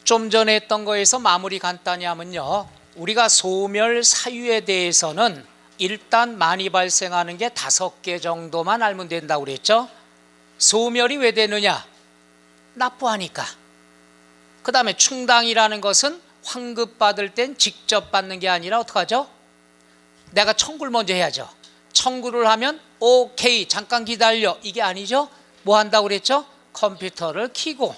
좀 전에 했던 거에서 마무리 간단히 하면요, 우리가 소멸 사유에 대해서는 일단 많이 발생하는 게 5개 정도만 알면 된다고 그랬죠. 소멸이 왜 되느냐? 납부하니까. 그 다음에 충당이라는 것은 환급받을 땐 직접 받는 게 아니라 어떡하죠? 내가 청구를 먼저 해야죠. 청구를 하면 오케이 잠깐 기다려 이게 아니죠. 뭐 한다고 그랬죠? 컴퓨터를 켜고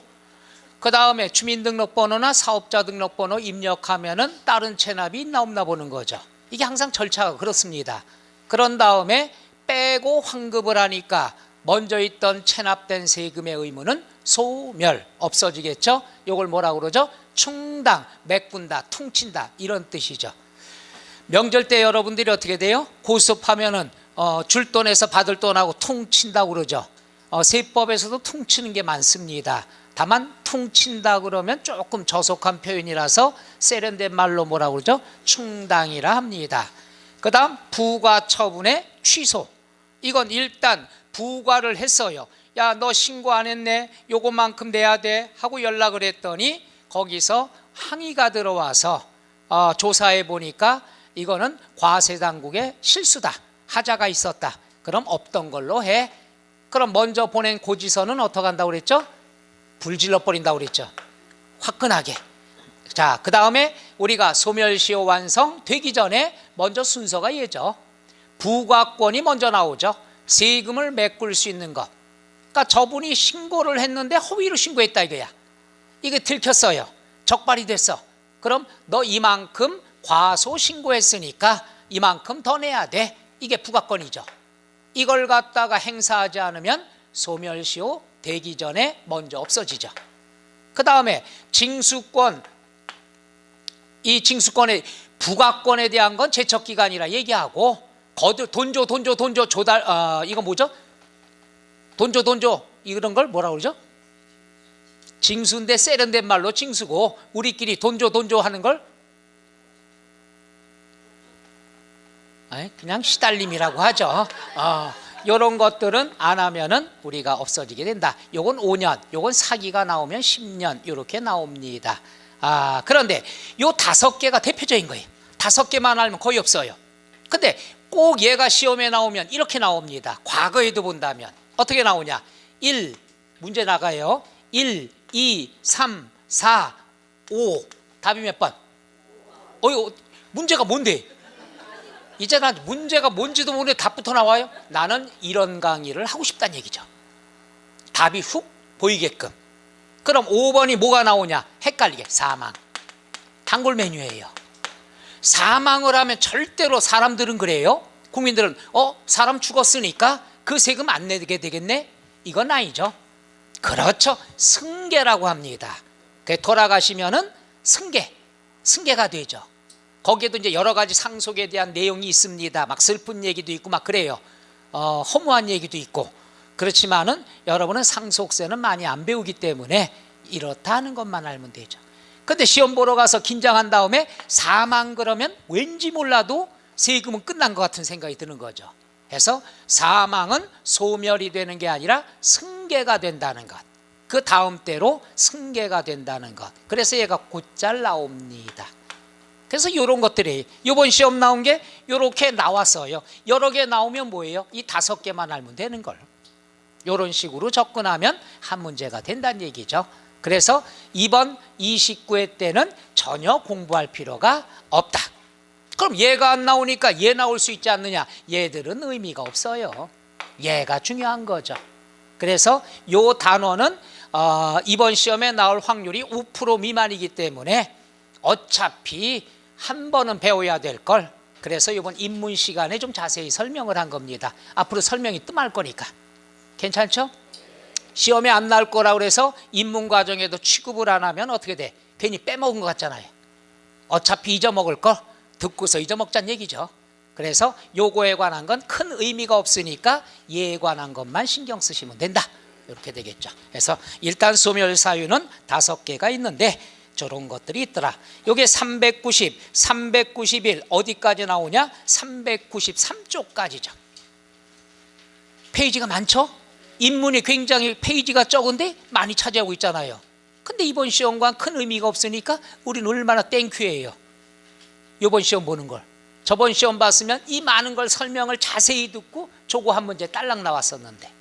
그 다음에 주민등록번호나 사업자 등록번호 입력하면은 다른 체납이 있나 없나 보는 거죠. 이게 항상 절차가 그렇습니다. 그런 다음에 빼고 환급을 하니까 먼저 있던 체납된 세금의 의무는 소멸, 없어지겠죠. 이걸 뭐라고 그러죠? 충당, 메꾼다, 퉁친다 이런 뜻이죠. 명절 때 여러분들이 어떻게 돼요? 고습하면은 줄 돈에서 받을 돈하고 퉁친다고 그러죠. 세법에서도 퉁치는 게 많습니다. 다만 퉁친다 그러면 조금 저속한 표현이라서 세련된 말로 뭐라고 그러죠? 충당이라 합니다. 그 다음 부과 처분의 취소. 이건 일단 부과를 했어요. 야, 너 신고 안 했네, 요것만큼 내야 돼 하고 연락을 했더니 거기서 항의가 들어와서 조사해 보니까 이거는 과세당국의 실수다, 하자가 있었다. 그럼 없던 걸로 해. 그럼 먼저 보낸 고지서는 어떻게 한다고 그랬죠? 불질러 버린다고 그랬죠. 화끈하게. 자, 그 다음에 우리가 소멸시효 완성되기 전에 먼저 순서가 얘죠. 부과권이 먼저 나오죠. 세금을 메꿀 수 있는 것. 그러니까 저분이 신고를 했는데 허위로 신고했다 이거야. 이게 들켰어요. 적발이 됐어. 그럼 너 이만큼 과소 신고했으니까 이만큼 더 내야 돼. 이게 부과권이죠. 이걸 갖다가 행사하지 않으면 소멸시효 되기 전에 먼저 없어지죠. 그 다음에 징수권, 이 징수권의 부과권에 대한 건 제척기간이라 얘기하고 돈줘 조달, 이거 뭐죠? 돈줘 이런 걸 뭐라고 그러죠? 징수인데 세련된 말로 징수고 우리끼리 돈줘 하는 걸 그냥 시달림이라고 하죠. 이런 것들은 안 하면은 우리가 없어지게 된다. 요건 5년, 요건 사기가 나오면 10년 이렇게 나옵니다. 그런데 요 5개가 대표적인 거예요. 5개만 알면 거의 없어요. 근데 꼭 얘가 시험에 나오면 이렇게 나옵니다. 과거에도 본다면 어떻게 나오냐? 1, 문제 나가요. 1, 2, 3, 4, 5. 답이 몇 번? 문제가 뭔데? 이제 난 문제가 뭔지도 모르는데 답부터 나와요. 나는 이런 강의를 하고 싶다는 얘기죠. 답이 훅 보이게끔. 그럼 5번이 뭐가 나오냐? 헷갈리게 사망. 단골 메뉴예요. 사망을 하면 절대로 사람들은 그래요. 국민들은 사람 죽었으니까 그 세금 안 내게 되겠네? 이건 아니죠. 그렇죠. 승계라고 합니다. 돌아가시면은 승계가 되죠. 거기에도 이제 여러 가지 상속에 대한 내용이 있습니다. 막 슬픈 얘기도 있고 막 그래요. 허무한 얘기도 있고. 그렇지만은 여러분은 상속세는 많이 안 배우기 때문에 이렇다는 것만 알면 되죠. 근데 시험 보러 가서 긴장한 다음에 사망 그러면 왠지 몰라도 세금은 끝난 것 같은 생각이 드는 거죠. 그래서 사망은 소멸이 되는 게 아니라 승계가 된다는 것. 그 다음 때로 승계가 된다는 것. 그래서 얘가 곧잘 나옵니다. 그래서 이런 것들이 이번 시험 나온 게 이렇게 나왔어요. 여러 개 나오면 뭐예요? 이 5개만 알면 되는 걸. 이런 식으로 접근하면 한 문제가 된다는 얘기죠. 그래서 이번 29회 때는 전혀 공부할 필요가 없다. 그럼 얘가 안 나오니까 얘 나올 수 있지 않느냐? 얘들은 의미가 없어요. 얘가 중요한 거죠. 그래서 이 단어는 이번 시험에 나올 확률이 5% 미만이기 때문에 어차피 한 번은 배워야 될 걸. 그래서 이번 입문 시간에 좀 자세히 설명을 한 겁니다. 앞으로 설명이 뜸할 거니까. 괜찮죠? 시험에 안 나올 거라고 그래서 입문 과정에도 취급을 안 하면 어떻게 돼? 괜히 빼먹은 것 같잖아요. 어차피 잊어먹을 걸 듣고서 잊어먹자는 얘기죠. 그래서 요거에 관한 건 큰 의미가 없으니까 얘에 관한 것만 신경 쓰시면 된다. 이렇게 되겠죠. 그래서 일단 소멸 사유는 5개가 있는데 저런 것들이 있더라. 요게 390, 391 어디까지 나오냐? 393쪽까지죠. 페이지가 많죠? 인문이 굉장히 페이지가 적은데 많이 차지하고 있잖아요. 근데 이번 시험과 큰 의미가 없으니까 우리는 얼마나 땡큐예요. 이번 시험 보는 걸. 저번 시험 봤으면 이 많은 걸 설명을 자세히 듣고 저거 한 문제 딸랑 나왔었는데.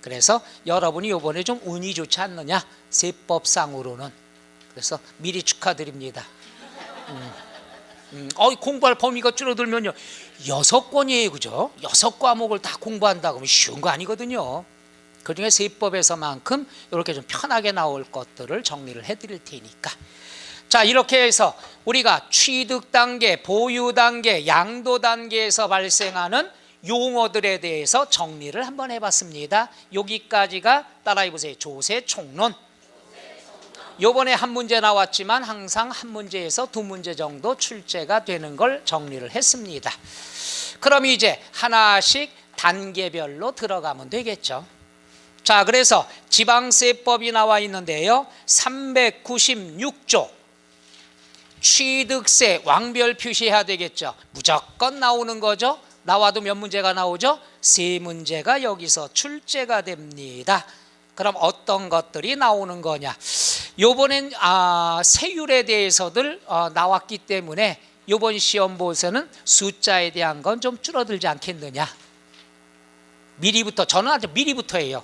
그래서 여러분이 이번에 좀 운이 좋지 않느냐, 세법상으로는. 그래서 미리 축하드립니다. 공부할 범위가 줄어들면요 6권이에요, 그죠? 6과목을 다 공부한다 그러면 쉬운 거 아니거든요. 그중에 세법에서만큼 이렇게 좀 편하게 나올 것들을 정리를 해드릴 테니까. 자, 이렇게 해서 우리가 취득 단계, 보유 단계, 양도 단계에서 발생하는 용어들에 대해서 정리를 한번 해봤습니다. 여기까지가 따라해보세요. 조세 총론. 요번에 한 문제 나왔지만 항상 한 문제에서 두 문제 정도 출제가 되는 걸 정리를 했습니다. 그럼 이제 하나씩 단계별로 들어가면 되겠죠. 자, 그래서 지방세법이 나와 있는데요. 396조 취득세 왕별 표시해야 되겠죠. 무조건 나오는 거죠. 나와도 몇 문제가 나오죠? 3문제가 여기서 출제가 됩니다. 그럼 어떤 것들이 나오는 거냐? 요번엔 세율에 대해서들 나왔기 때문에 요번 시험 보서는 숫자에 대한 건 좀 줄어들지 않겠느냐? 미리부터, 저는 아주 미리부터예요.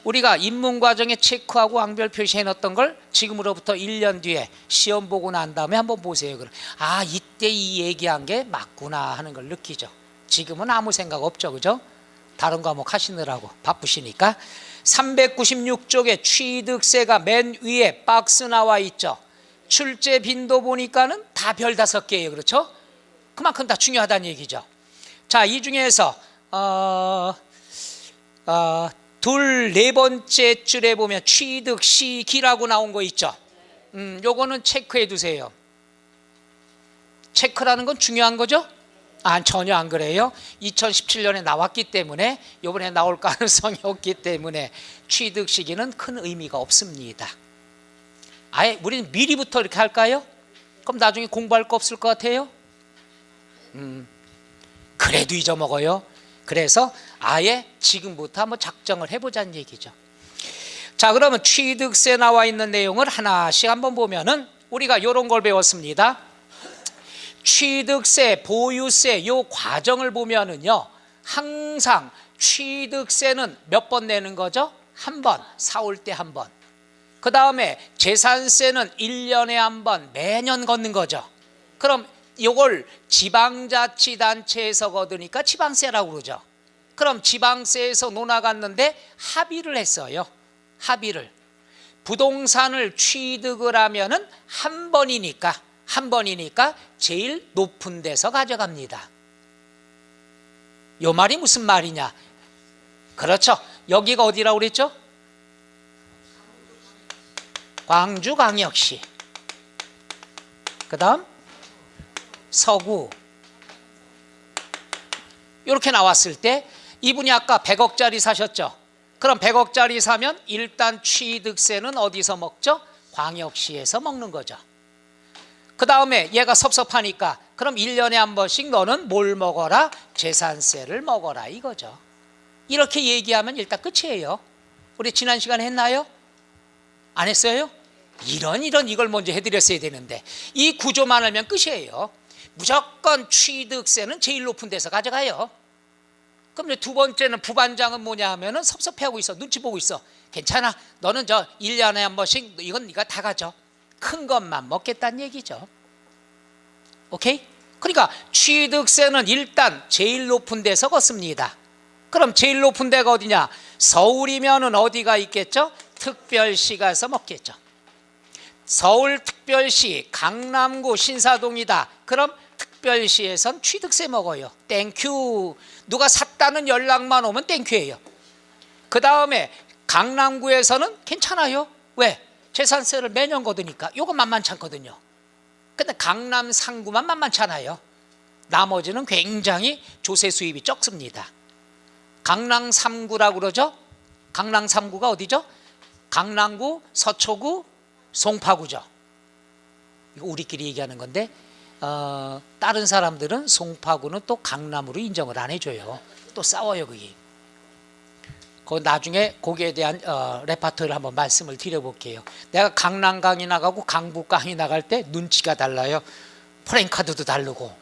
우리가 입문 과정에 체크하고 왕별 표시해 놓았던 걸 지금으로부터 1년 뒤에 시험 보고 난 다음에 한번 보세요. 그럼 이때 이 얘기한 게 맞구나 하는 걸 느끼죠. 지금은 아무 생각 없죠, 그죠? 다른 과목 하시느라고 바쁘시니까. 396쪽에 취득세가 맨 위에 박스 나와 있죠. 출제 빈도 보니까는 다 별 5개예요, 그렇죠? 그만큼 다 중요하다는 얘기죠. 자, 이 중에서 네 번째 줄에 보면 취득 시기라고 나온 거 있죠. 요거는 체크해 두세요. 체크라는 건 중요한 거죠? 전혀 안 그래요. 2017년에 나왔기 때문에 이번에 나올 가능성이 없기 때문에 취득 시기는 큰 의미가 없습니다. 아예 우리는 미리부터 이렇게 할까요? 그럼 나중에 공부할 거 없을 것 같아요? 그래도 잊어먹어요. 그래서 아예 지금부터 한번 작정을 해보자는 얘기죠. 자, 그러면 취득세 나와 있는 내용을 하나씩 한번 보면은 우리가 이런 걸 배웠습니다. 취득세, 보유세 요 과정을 보면은요 항상 취득세는 몇 번 내는 거죠? 한 번, 사올 때 한 번. 그 다음에 재산세는 1년에 한 번 매년 걷는 거죠. 그럼 이걸 지방자치단체에서 거두니까 지방세라고 그러죠. 그럼 지방세에서 논아갔는데 합의를 했어요. 합의를. 부동산을 취득을 하면은 한 번이니까 제일 높은 데서 가져갑니다. 요 말이 무슨 말이냐? 그렇죠. 여기가 어디라고 그랬죠? 광주광역시. 그 다음 서구. 이렇게 나왔을 때 이분이 아까 100억짜리 사셨죠? 그럼 100억짜리 사면 일단 취득세는 어디서 먹죠? 광역시에서 먹는 거죠. 그 다음에 얘가 섭섭하니까 그럼 1년에 한 번씩 너는 뭘 먹어라? 재산세를 먹어라 이거죠. 이렇게 얘기하면 일단 끝이에요. 우리 지난 시간에 했나요? 안 했어요? 이런 이걸 먼저 해드렸어야 되는데 이 구조만 알면 끝이에요. 무조건 취득세는 제일 높은 데서 가져가요. 그럼 이제 두 번째는 부반장은 뭐냐 하면은 섭섭해하고 있어. 눈치 보고 있어. 괜찮아. 너는 1년에 한 번씩 이건 네가 다 가져. 큰 것만 먹겠다는 얘기죠. 오케이? 그러니까 취득세는 일단 제일 높은 데서 걷습니다. 그럼 제일 높은 데가 어디냐? 서울이면은 어디가 있겠죠? 특별시 가서 먹겠죠. 서울특별시, 강남구, 신사동이다. 그럼 특별시에선 취득세 먹어요. 땡큐. 누가 샀다는 연락만 오면 땡큐예요. 그 다음에 강남구에서는 괜찮아요. 왜? 재산세를 매년 거두니까 요거 만만치 않거든요. 근데 강남 상구만 만만찮아요. 나머지는 굉장히 조세 수입이 적습니다. 강남 3구라고 그러죠. 강남 3구가 어디죠? 강남구, 서초구, 송파구죠. 이거 우리끼리 얘기하는 건데 다른 사람들은 송파구는 또 강남으로 인정을 안 해줘요. 또 싸워요 그게. 그 나중에 거기에 대한 레파토리를 한번 말씀을 드려볼게요. 내가 강남 강의 나가고 강북 강의 나갈 때 눈치가 달라요. 프랭카드도 다르고.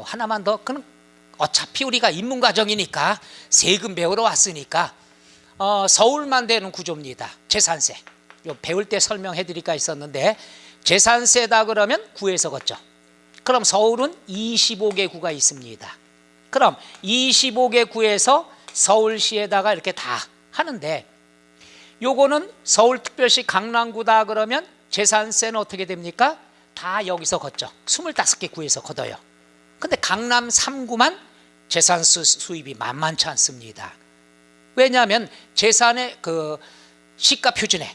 하나만 더, 그는 어차피 우리가 인문과정이니까 세금 배우러 왔으니까 서울만 되는 구조입니다. 재산세. 요 배울 때 설명해 드릴까 했었는데, 재산세다 그러면 구에서 걷죠. 그럼 서울은 25개 구가 있습니다. 그럼 25개 구에서 서울시에다가 이렇게 다 하는데, 요거는 서울특별시 강남구다 그러면 재산세는 어떻게 됩니까? 다 여기서 걷죠. 25개 구에서 걷어요. 근데 강남 3구만 재산세 수입이 만만치 않습니다. 왜냐하면 재산의 그 시가 표준에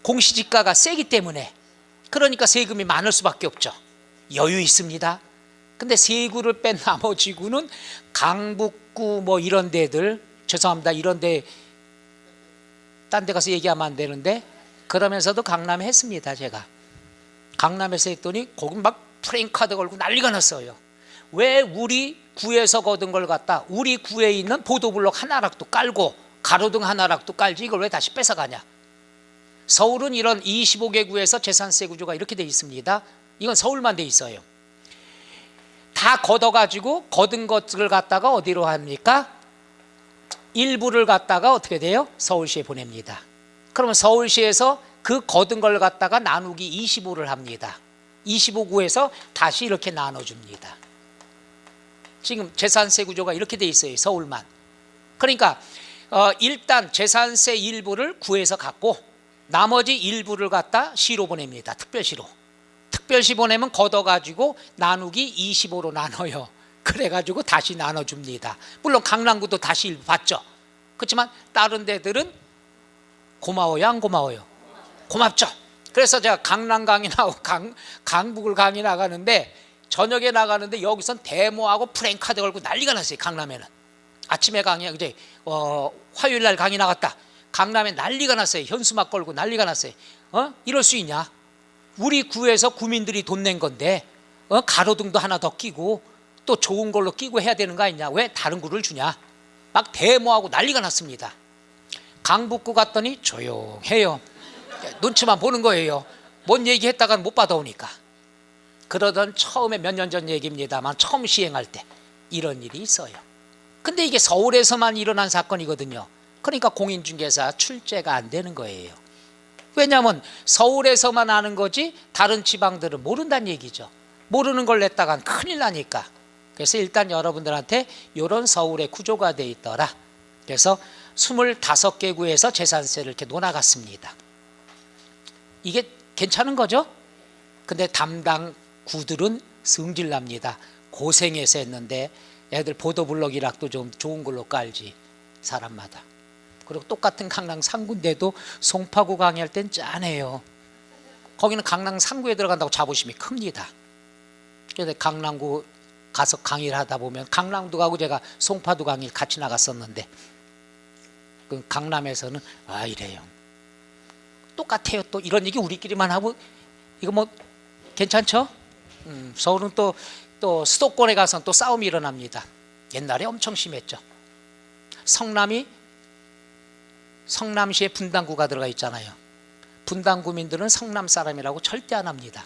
공시지가가 세기 때문에, 그러니까 세금이 많을 수밖에 없죠. 여유 있습니다. 근데 세 구를 뺀 나머지 구는 강북구 뭐 이런 데들, 죄송합니다, 이런 데 딴 데 가서 얘기하면 안 되는데, 그러면서도 강남에 했습니다. 제가 강남에서 했더니 거기 막 프레임카드 걸고 난리가 났어요. 왜 우리 구에서 거둔 걸 갖다 우리 구에 있는 보도블록 하나락도 깔고 가로등 하나락도 깔지 이걸 왜 다시 뺏어가냐. 서울은 이런 25개 구에서 재산세 구조가 이렇게 돼 있습니다. 이건 서울만 돼 있어요. 다 걷어가지고 거둔 것을 갖다가 어디로 합니까? 일부를 갖다가 어떻게 돼요? 서울시에 보냅니다. 그러면 서울시에서 그 거둔 걸 갖다가 나누기 25를 합니다. 25구에서 다시 이렇게 나눠줍니다. 지금 재산세 구조가 이렇게 돼 있어요. 서울만. 그러니까 일단 재산세 일부를 구에서 갖고 나머지 일부를 갖다 시로 보냅니다. 특별시로. 특별시 보내면 걷어가지고 나누기 25로 나눠요. 그래가지고 다시 나눠줍니다. 물론 강남구도 다시 일부 받죠. 그렇지만 다른 데들은 고마워요, 안 고마워요? 고맙죠. 그래서 제가 강남 강의 나가고 강북을 강의 나가는데, 저녁에 나가는데 여기선 데모하고 프랭카드 걸고 난리가 났어요. 강남에는 아침에 강의, 이제 화요일날 강의 나갔다, 강남에 난리가 났어요. 현수막 걸고 난리가 났어요. 이럴 수 있냐? 우리 구에서 구민들이 돈 낸 건데 가로등도 하나 더 끼고 또 좋은 걸로 끼고 해야 되는 거 아니냐? 왜 다른 구를 주냐? 막 데모하고 난리가 났습니다. 강북구 갔더니 조용해요. 눈치만 보는 거예요. 뭔 얘기했다가 못 받아오니까. 그러던 처음에 몇 년 전 얘기입니다만, 처음 시행할 때 이런 일이 있어요. 근데 이게 서울에서만 일어난 사건이거든요. 그러니까 공인중개사 출제가 안 되는 거예요. 왜냐하면 서울에서만 아는 거지 다른 지방들은 모른다는 얘기죠. 모르는 걸 냈다간 큰일 나니까. 그래서 일단 여러분들한테 이런 서울의 구조가 돼 있더라. 그래서 25개 구에서 재산세를 이렇게 논아갔습니다. 이게 괜찮은 거죠? 근데 담당 구들은 승질납니다. 고생해서 했는데 애들 보도블록 일학도 좀 좋은 걸로 깔지, 사람마다. 그리고 똑같은 강남 3구인데도 송파구 강의할 땐 짠해요. 거기는 강남 3구에 들어간다고 자부심이 큽니다. 그런데 강남구 가서 강의를 하다 보면, 강남도 가고 제가 송파도 강의 같이 나갔었는데, 그 강남에서는 이래요. 똑같아요. 또 이런 얘기 우리끼리만 하고 이거 뭐 괜찮죠? 서울은 또 수도권에 가서는 또 싸움이 일어납니다. 옛날에 엄청 심했죠. 성남시에 분당구가 들어가 있잖아요. 분당구민들은 성남 사람이라고 절대 안 합니다.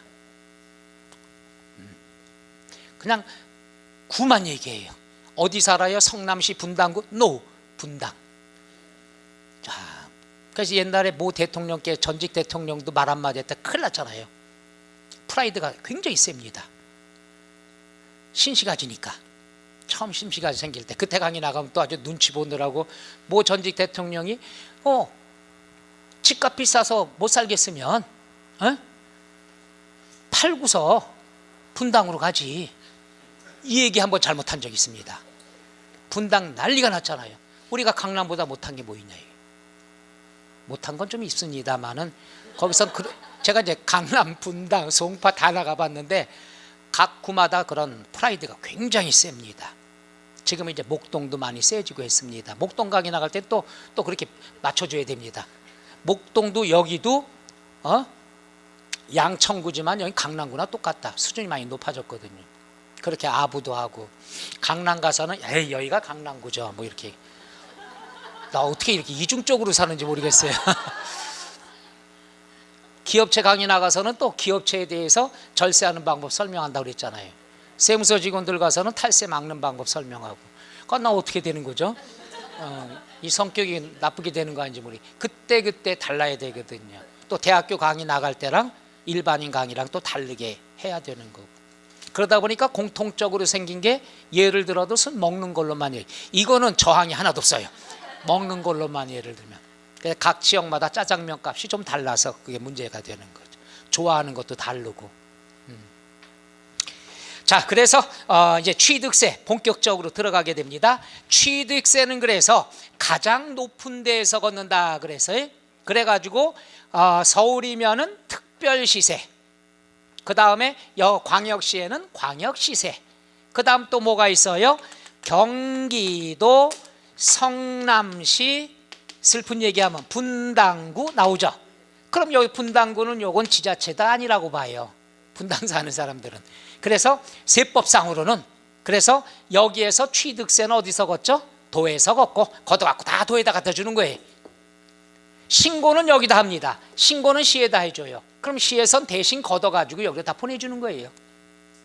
그냥 구만 얘기해요. 어디 살아요? 성남시 분당구? 노, 분당. 자, 그래서 옛날에 모 대통령께, 전직 대통령도 말 한마디 했다 큰일 났잖아요. 프라이드가 굉장히 셉니다. 신시가지니까. 처음 신시가지 생길 때 그때 강의 나가면 또 아주 눈치 보느라고 모 전직 대통령이 집값 비싸서 못 살겠으면 팔고서 분당으로 가지, 이 얘기 한번 잘못한 적이 있습니다. 분당 난리가 났잖아요. 우리가 강남보다 못한 게 뭐 있냐. 못한 건 좀 있습니다만은 거기서 제가 이제 강남, 분당, 송파 다 나가봤는데 각 구마다 그런 프라이드가 굉장히 셉니다. 지금 이제 목동도 많이 세지고 했습니다. 목동 강의 나갈 때 또 그렇게 맞춰줘야 됩니다. 목동도 여기도 양천구지만 여기 강남구나 똑같다. 수준이 많이 높아졌거든요. 그렇게 아부도 하고, 강남 가서는 여기가 강남구죠 뭐 이렇게 나 어떻게 이렇게 이중적으로 사는지 모르겠어요. 기업체 강의 나가서는 또 기업체에 대해서 절세하는 방법 설명한다고 그랬잖아요. 세무서 직원들 가서는 탈세 막는 방법 설명하고. 그건 나 어떻게 되는 거죠? 이 성격이 나쁘게 되는 거 아닌지 모르겠어요. 그때 달라야 되거든요. 또 대학교 강의 나갈 때랑 일반인 강의랑 또 다르게 해야 되는 거고. 그러다 보니까 공통적으로 생긴 게 예를 들어도 먹는 걸로만 이거는 저항이 하나도 없어요. 먹는 걸로만 예를 들면 각 지역마다 짜장면 값이 좀 달라서 그게 문제가 되는 거죠. 좋아하는 것도 다르고. 자, 그래서 이제 취득세 본격적으로 들어가게 됩니다. 취득세는 그래서 가장 높은 데에서 걷는다 그래가지고 서울이면은 특별시세, 그 다음에 광역시에는 광역시세, 그 다음 또 뭐가 있어요? 경기도, 성남시, 슬픈 얘기하면 분당구 나오죠. 그럼 여기 분당구는 요건 지자체가 아니라고 봐요. 분당 사는 사람들은. 그래서 세법상으로는 그래서 여기에서 취득세는 어디서 걷죠? 도에서 걷고 걷어갖고 다 도에다 갖다 주는 거예요. 신고는 여기다 합니다. 신고는 시에다 해줘요. 그럼 시에선 대신 걷어가지고 여기다 다 보내주는 거예요.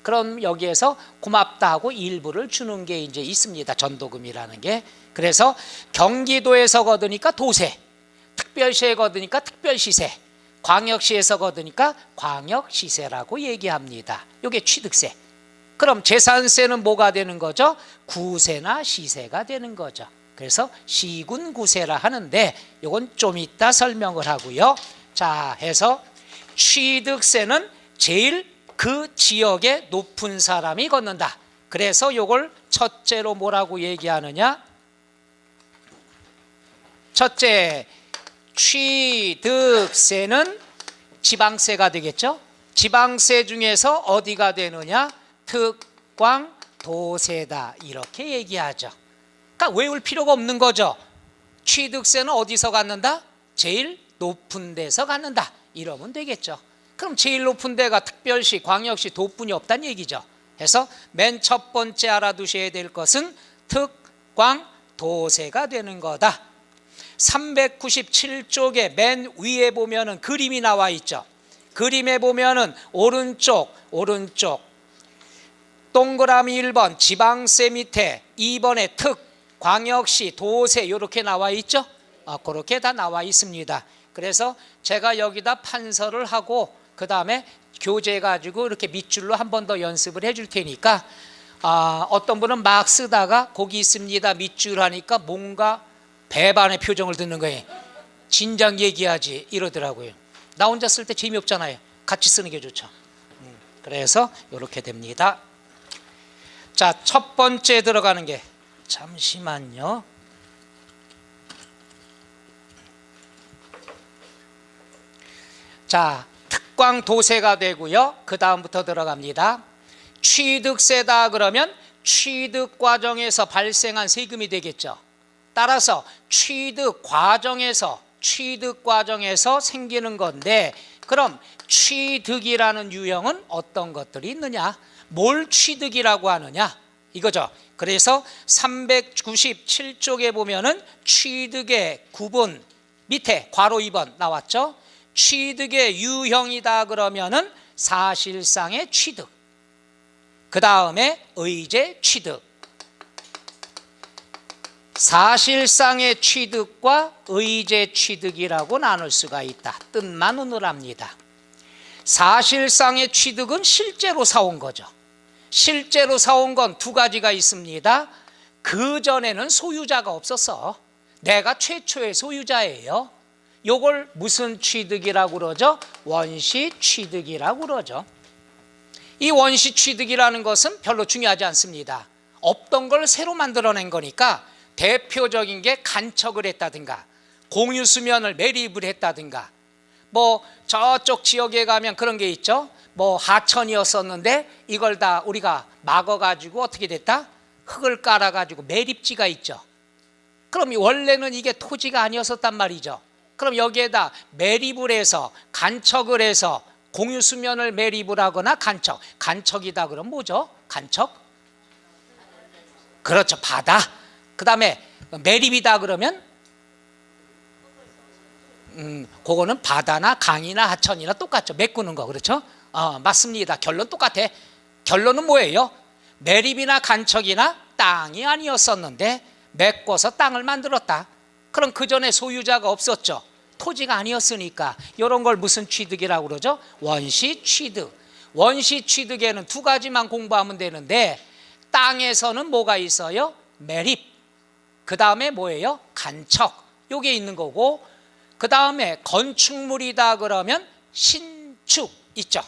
그럼 여기에서 고맙다 하고 일부를 주는 게 이제 있습니다. 전도금이라는 게. 그래서 경기도에서 걷으니까 도세, 특별시에 걷으니까 특별시세, 광역시에서 걷으니까 광역시세라고 얘기합니다. 이게 취득세. 그럼 재산세는 뭐가 되는 거죠? 구세나 시세가 되는 거죠. 그래서 시군구세라 하는데 이건 좀 이따 설명을 하고요. 자, 해서 취득세는 제일 그 지역에 높은 사람이 걷는다. 그래서 이걸 첫째로 뭐라고 얘기하느냐? 첫째, 취득세는 지방세가 되겠죠. 지방세 중에서 어디가 되느냐? 특광도세다 이렇게 얘기하죠. 그러니까 외울 필요가 없는 거죠. 취득세는 어디서 갖는다? 제일 높은 데서 갖는다 이러면 되겠죠. 그럼 제일 높은 데가 특별시, 광역시, 도뿐이 없다는 얘기죠. 그래서 맨 첫 번째 알아두셔야 될 것은 특광도세가 되는 거다. 397쪽에 맨 위에 보면은 그림이 나와 있죠. 그림에 보면은 오른쪽 동그라미 1번 지방세 밑에 2번에 특, 광역시, 도세 이렇게 나와 있죠. 그렇게 다 나와 있습니다. 그래서 제가 여기다 판서를 하고 그 다음에 교재 가지고 이렇게 밑줄로 한 번 더 연습을 해줄 테니까 어떤 분은 막 쓰다가 거기 있습니다 밑줄 하니까 뭔가 배반의 표정을 듣는 거예요. 진작 얘기하지 이러더라고요. 나 혼자 쓸 때 재미없잖아요. 같이 쓰는 게 좋죠. 그래서 이렇게 됩니다. 자, 첫 번째 들어가는 게 잠시만요. 자, 특광도세가 되고요. 그 다음부터 들어갑니다. 취득세다 그러면 취득 과정에서 발생한 세금이 되겠죠. 따라서 취득 과정에서 생기는 건데 그럼 취득이라는 유형은 어떤 것들이 있느냐? 뭘 취득이라고 하느냐? 이거죠. 그래서 397쪽에 보면은 취득의 구분 밑에 괄호 2번 나왔죠. 취득의 유형이다 그러면은 사실상의 취득, 그 다음에 의제 취득. 사실상의 취득과 의제 취득이라고 나눌 수가 있다. 뜻만 우느랍니다. 사실상의 취득은 실제로 사온 거죠. 실제로 사온 건 두 가지가 있습니다. 그 전에는 소유자가 없었어. 내가 최초의 소유자예요. 요걸 무슨 취득이라고 그러죠? 원시 취득이라고 그러죠. 이 원시 취득이라는 것은 별로 중요하지 않습니다. 없던 걸 새로 만들어낸 거니까 대표적인 게 간척을 했다든가 공유 수면을 매립을 했다든가 뭐 저쪽 지역에 가면 그런 게 있죠. 뭐 하천이었었는데 이걸 다 우리가 막아가지고 어떻게 됐다? 흙을 깔아가지고 매립지가 있죠. 그럼 원래는 이게 토지가 아니었었단 말이죠. 그럼 여기에다 매립을 해서 간척을 해서 공유 수면을 매립을 하거나 간척이다 그러면 뭐죠? 간척? 그렇죠, 바다. 그 다음에 매립이다 그러면 그거는 바다나 강이나 하천이나 똑같죠. 메꾸는 거, 그렇죠? 맞습니다. 결론 똑같아. 결론은 뭐예요? 매립이나 간척이나 땅이 아니었었는데 메꿔서 땅을 만들었다. 그럼 그 전에 소유자가 없었죠. 토지가 아니었으니까. 이런 걸 무슨 취득이라고 그러죠? 원시 취득. 원시 취득에는 두 가지만 공부하면 되는데, 땅에서는 뭐가 있어요? 매립. 그 다음에 뭐예요? 간척. 요게 있는 거고, 그 다음에 건축물이다 그러면 신축 있죠.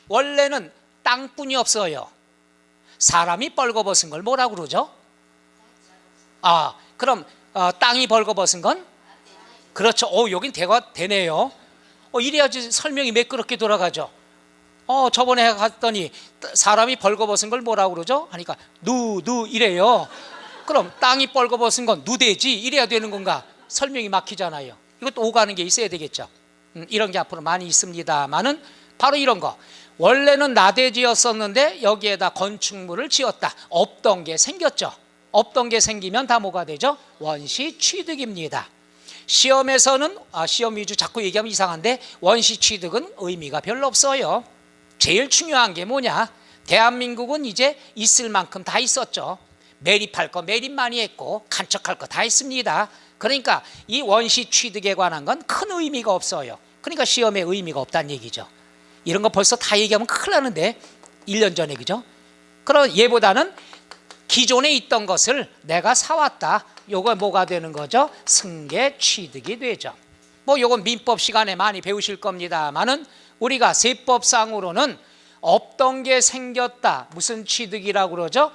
원래는 땅뿐이 없어요. 사람이 벌거벗은 걸 뭐라고 그러죠? 그럼 땅이 벌거벗은 건? 그렇죠. 여긴 대화 되네요. 이래야지 설명이 매끄럽게 돌아가죠. 저번에 갔더니 사람이 벌거벗은 걸 뭐라고 그러죠? 하니까 누 이래요. 그럼 땅이 벌거벗은 건 누대지 이래야 되는 건가? 설명이 막히잖아요. 이것도 오가는 게 있어야 되겠죠. 이런 게 앞으로 많이 있습니다만은 바로 이런 거. 원래는 나대지였었는데 여기에다 건축물을 지었다. 없던 게 생겼죠. 없던 게 생기면 다 뭐가 되죠? 원시 취득입니다. 시험에서는 시험 위주 자꾸 얘기하면 이상한데 원시 취득은 의미가 별로 없어요. 제일 중요한 게 뭐냐? 대한민국은 이제 있을 만큼 다 있었죠. 매립할 거 매립 많이 했고 간척할 거 다 했습니다. 그러니까 이 원시 취득에 관한 건 큰 의미가 없어요. 그러니까 시험에 의미가 없다는 얘기죠. 이런 거 벌써 다 얘기하면 큰일 나는데 1년 전에, 그죠? 그럼 얘보다는 기존에 있던 것을 내가 사왔다. 요거 뭐가 되는 거죠? 승계 취득이 되죠. 요건 민법 시간에 많이 배우실 겁니다만은 우리가 세법상으로는 없던 게 생겼다. 무슨 취득이라고 그러죠?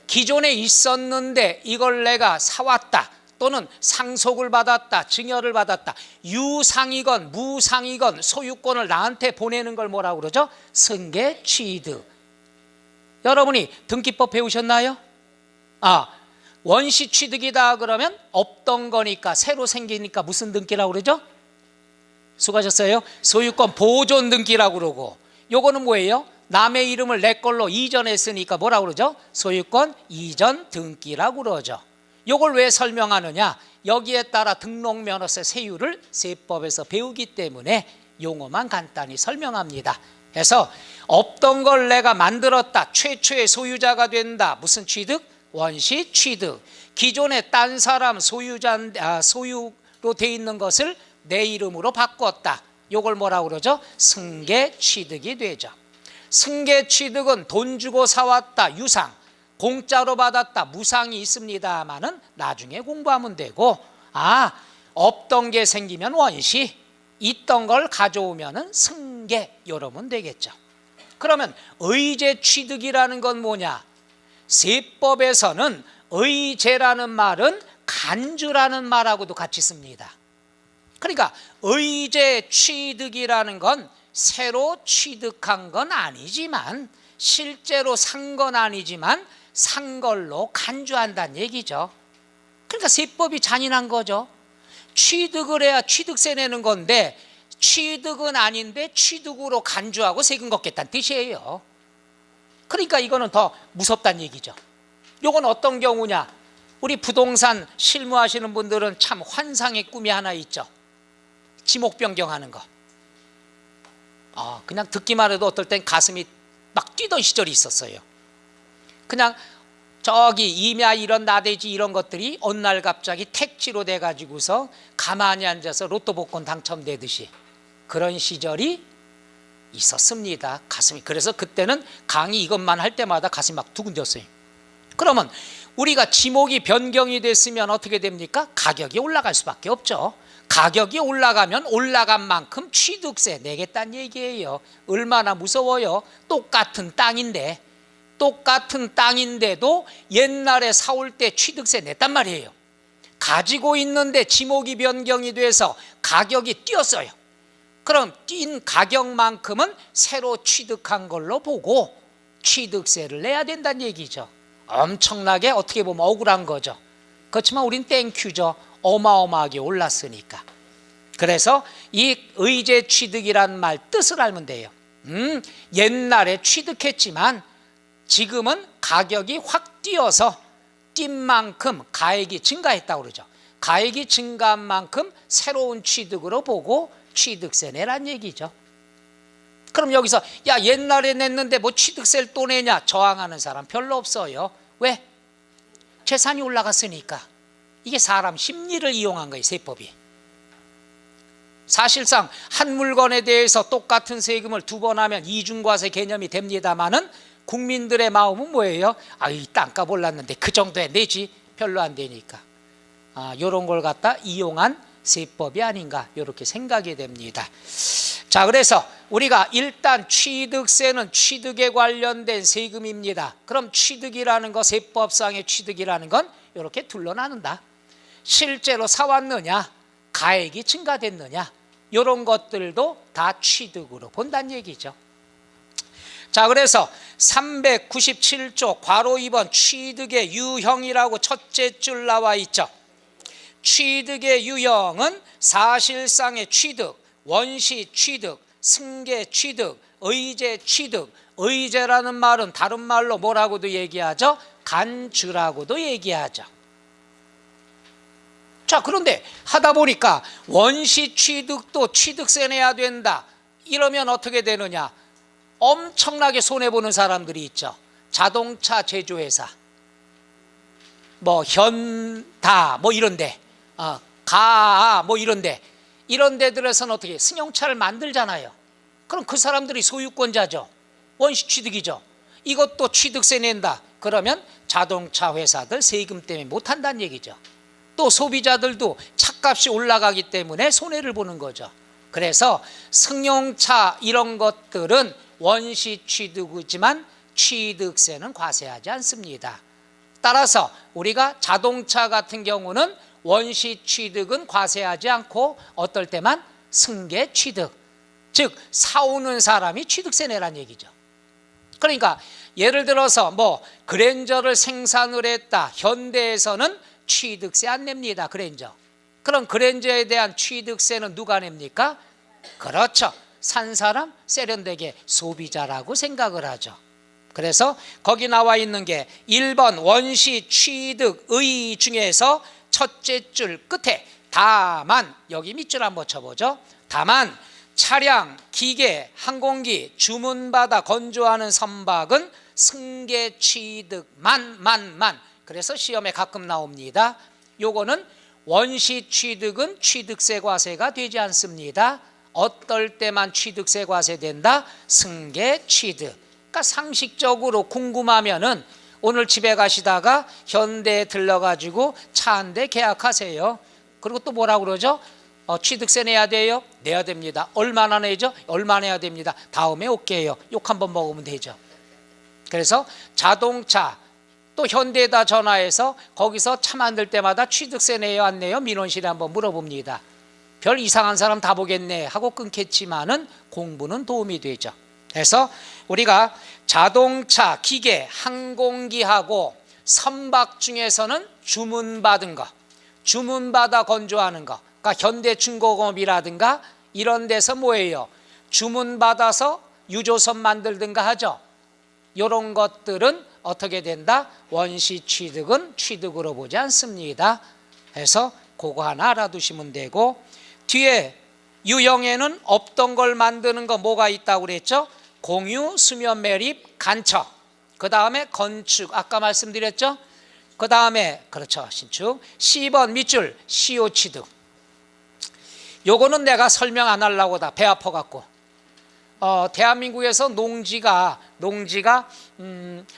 기존에 있었는데 이걸 내가 사왔다. 또는 상속을 받았다. 증여를 받았다. 유상이건 무상이건 소유권을 나한테 보내는 걸 뭐라고 그러죠? 승계 취득. 여러분이 등기법 배우셨나요? 원시 취득이다 그러면 없던 거니까 새로 생기니까 무슨 등기라고 그러죠? 수고하셨어요. 소유권 보존 등기라고 그러고, 요거는 뭐예요? 남의 이름을 내 걸로 이전했으니까 뭐라고 그러죠? 소유권 이전 등기라고 그러죠. 요걸 왜 설명하느냐? 여기에 따라 등록면허세 세율을 세법에서 배우기 때문에 용어만 간단히 설명합니다. 그래서 없던 걸 내가 만들었다. 최초의 소유자가 된다. 무슨 취득? 원시 취득. 기존에 딴 사람 소유로 돼 있는 것을 내 이름으로 바꿨다. 요걸 뭐라고 그러죠? 승계 취득이 되죠. 승계 취득은 돈 주고 사왔다. 유상. 공짜로 받았다. 무상이 있습니다만은 나중에 공부하면 되고, 없던 게 생기면 원시, 있던 걸 가져오면은 승계, 이러면 되겠죠. 그러면 의제 취득이라는 건 뭐냐? 세법에서는 의제라는 말은 간주라는 말하고도 같이 씁니다. 그러니까 의제 취득이라는 건 새로 취득한 건 아니지만, 실제로 산 건 아니지만 산 걸로 간주한다는 얘기죠. 그러니까 세법이 잔인한 거죠. 취득을 해야 취득세 내는 건데 취득은 아닌데 취득으로 간주하고 세금 걷겠다는 뜻이에요. 그러니까 이거는 더 무섭다는 얘기죠. 이건 어떤 경우냐? 우리 부동산 실무하시는 분들은 참 환상의 꿈이 하나 있죠. 지목 변경하는 거. 그냥 듣기만 해도 어떨 땐 가슴이 막 뛰던 시절이 있었어요. 그냥 저기 임야 이런 나대지 이런 것들이 어느 날 갑자기 택지로 돼가지고서 가만히 앉아서 로또 복권 당첨되듯이 그런 시절이 있었습니다. 가슴이. 그래서 그때는 강의 이것만 할 때마다 가슴이 막 두근댔어요. 그러면 우리가 지목이 변경이 됐으면 어떻게 됩니까? 가격이 올라갈 수밖에 없죠. 가격이 올라가면 올라간 만큼 취득세 내겠다는 얘기예요. 얼마나 무서워요. 똑같은 땅인데도 옛날에 사올 때 취득세 냈단 말이에요. 가지고 있는데 지목이 변경이 돼서 가격이 뛰었어요. 그럼 뛴 가격만큼은 새로 취득한 걸로 보고 취득세를 내야 된다는 얘기죠. 엄청나게 어떻게 보면 억울한 거죠. 그렇지만 우린 땡큐죠. 어마어마하게 올랐으니까. 그래서 이 의제 취득이란 말 뜻을 알면 돼요. 옛날에 취득했지만 지금은 가격이 확 뛰어서 뛴 만큼 가액이 증가했다고 그러죠. 가액이 증가한 만큼 새로운 취득으로 보고 취득세 내란 얘기죠. 그럼 여기서 야 옛날에 냈는데 뭐 취득세를 또 내냐 저항하는 사람 별로 없어요. 왜? 재산이 올라갔으니까. 이게 사람 심리를 이용한 거예요, 세법이. 사실상 한 물건에 대해서 똑같은 세금을 두 번 하면 이중과세 개념이 됩니다마는 국민들의 마음은 뭐예요? 이 땅값 올랐는데 그 정도에 내지 별로 안 되니까. 이런 걸 갖다 이용한 세법이 아닌가 이렇게 생각이 됩니다. 자, 그래서 우리가 일단 취득세는 취득에 관련된 세금입니다. 그럼 취득이라는 거, 세법상의 취득이라는 건 이렇게 둘로 나눈다. 실제로 사왔느냐, 가액이 증가됐느냐, 이런 것들도 다 취득으로 본다는 얘기죠. 자, 그래서 397조 괄호 2번 취득의 유형이라고 첫째 줄 나와 있죠. 취득의 유형은 사실상의 취득, 원시 취득, 승계 취득, 의제 취득. 의제라는 말은 다른 말로 뭐라고도 얘기하죠? 간주라고도 얘기하죠. 자, 그런데 하다 보니까 원시 취득도 취득세 내야 된다. 이러면 어떻게 되느냐? 엄청나게 손해보는 사람들이 있죠. 자동차 제조회사, 뭐 현다 뭐 이런데, 가 뭐 이런데, 이런 데들에서는 어떻게 승용차를 만들잖아요. 그럼 그 사람들이 소유권자죠. 원시 취득이죠. 이것도 취득세 낸다. 그러면 자동차 회사들 세금 때문에 못한다는 얘기죠. 또 소비자들도 차값이 올라가기 때문에 손해를 보는 거죠. 그래서 승용차 이런 것들은 원시 취득이지만 취득세는 과세하지 않습니다. 따라서 우리가 자동차 같은 경우는 원시 취득은 과세하지 않고 어떨 때만 승계 취득, 즉 사오는 사람이 취득세 내란 얘기죠. 그러니까 예를 들어서 뭐 그랜저를 생산을 했다. 현대에서는 취득세 안 냅니다. 그랜저. 그럼 그랜저에 대한 취득세는 누가 냅니까? 그렇죠. 산 사람 세련되게 소비자라고 생각을 하죠. 그래서 거기 나와 있는 게 1번 원시 취득의 중에서 첫째 줄 끝에 다만, 여기 밑줄 한번 쳐보죠. 다만 차량, 기계, 항공기 주문받아 건조하는 선박은 승계 취득만. 그래서 시험에 가끔 나옵니다. 요거는 원시 취득은 취득세 과세가 되지 않습니다. 어떨 때만 취득세 과세된다? 승계 취득. 그러니까 상식적으로 궁금하면은 오늘 집에 가시다가 현대에 들러가지고 차 한 대 계약하세요. 그리고 또 뭐라고 그러죠? 취득세 내야 돼요? 내야 됩니다. 얼마나 내죠? 얼마 내야 됩니다. 다음에 올게요. 욕 한번 먹으면 되죠. 그래서 자동차 또 현대에다 전화해서 거기서 차 만들 때마다 취득세 내요 안 내요? 민원실에 한번 물어봅니다. 별 이상한 사람 다 보겠네 하고 끊겠지만은 공부는 도움이 되죠. 그래서 우리가 자동차, 기계, 항공기하고 선박 중에서는 주문받은 거, 주문받아 건조하는 거, 그러니까 현대중공업이라든가 이런 데서 뭐예요? 주문받아서 유조선 만들든가 하죠. 이런 것들은 어떻게 된다? 원시 취득은 취득으로 보지 않습니다. 그래서 그거 하나 알아두시면 되고, 뒤에 유형에는 없던 걸 만드는 거 뭐가 있다고 그랬죠? 공유, 수면 매립, 간척. 그 다음에 건축, 아까 말씀드렸죠? 그 다음에 그렇죠, 신축. 10번 밑줄 시효 취득. 요거는 내가 설명 안 하려고 다 배 아파갖고. 대한민국에서 농지가